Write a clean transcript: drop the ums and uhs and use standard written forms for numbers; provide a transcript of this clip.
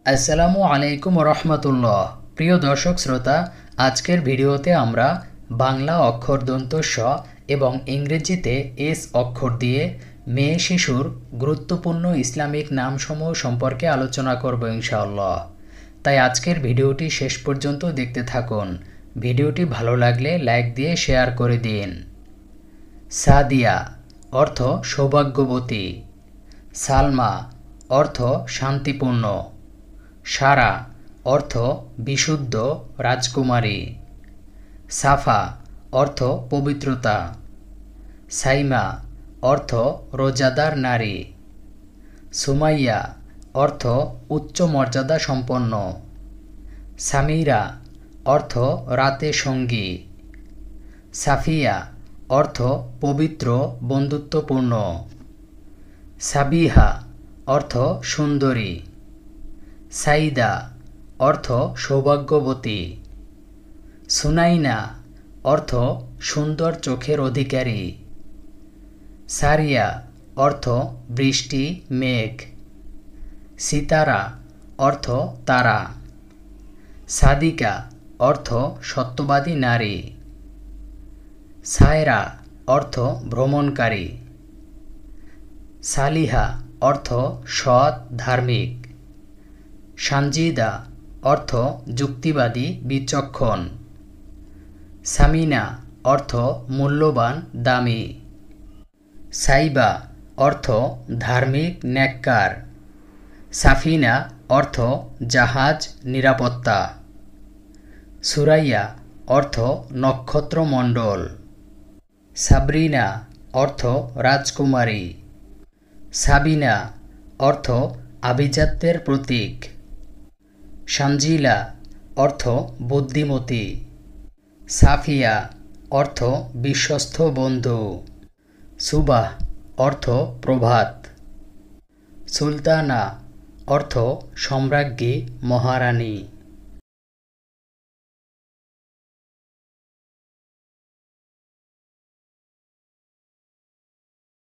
আসসালামু আলাইকুম রহমতুল্লাহ। প্রিয় দর্শক শ্রোতা, আজকের ভিডিওতে আমরা বাংলা অক্ষর দন্ত স এবং ইংরেজিতে এস অক্ষর দিয়ে মেয়ে শিশুর গুরুত্বপূর্ণ ইসলামিক নামসমূহ সম্পর্কে আলোচনা করব ইনশাআল্লাহ। তাই আজকের ভিডিওটি শেষ পর্যন্ত দেখতে থাকুন। ভিডিওটি ভালো লাগলে লাইক দিয়ে শেয়ার করে দিন। সাদিয়া অর্থ সৌভাগ্যবতী। সালমা অর্থ শান্তিপূর্ণ। সারা অর্থ বিশুদ্ধ রাজকুমারী। সাফা অর্থ পবিত্রতা। সাইমা অর্থ রোজাদার নারী। সুমাইয়া অর্থ উচ্চ মর্যাদা সম্পন্ন। সামিরা অর্থ রাতে সঙ্গী। সাফিয়া অর্থ পবিত্র বন্ধুত্বপূর্ণ। সাবিহা অর্থ সুন্দরী। সাইদা অর্থ সৌভাগ্যবতী। সুনাইনা অর্থ সুন্দর চোখের অধিকারী। সারিয়া অর্থ বৃষ্টি মেঘ। সিতারা অর্থ তারা। সাদিকা অর্থ সত্যবাদী নারী। সায়রা অর্থ ভ্রমণকারী। সালিহা অর্থ সৎ ধার্মিক। সানজিদা অর্থ যুক্তিবাদী বিচক্ষণ। সামিনা অর্থ মূল্যবান দামি। সাইবা অর্থ ধার্মিক নেককার। সাফিনা অর্থ জাহাজ নিরাপত্তা। সুরাইয়া অর্থ নক্ষত্রমণ্ডল। সাবরিনা অর্থ রাজকুমারী। সাবিনা অর্থ আভিজাত্যের প্রতীক। সানজিলা অর্থ বুদ্ধিমতী। সাফিয়া অর্থ বিশ্বস্ত বন্ধু। সুবাহ অর্থ প্রভাত। সুলতানা অর্থ সম্রাজ্ঞী মহারানী।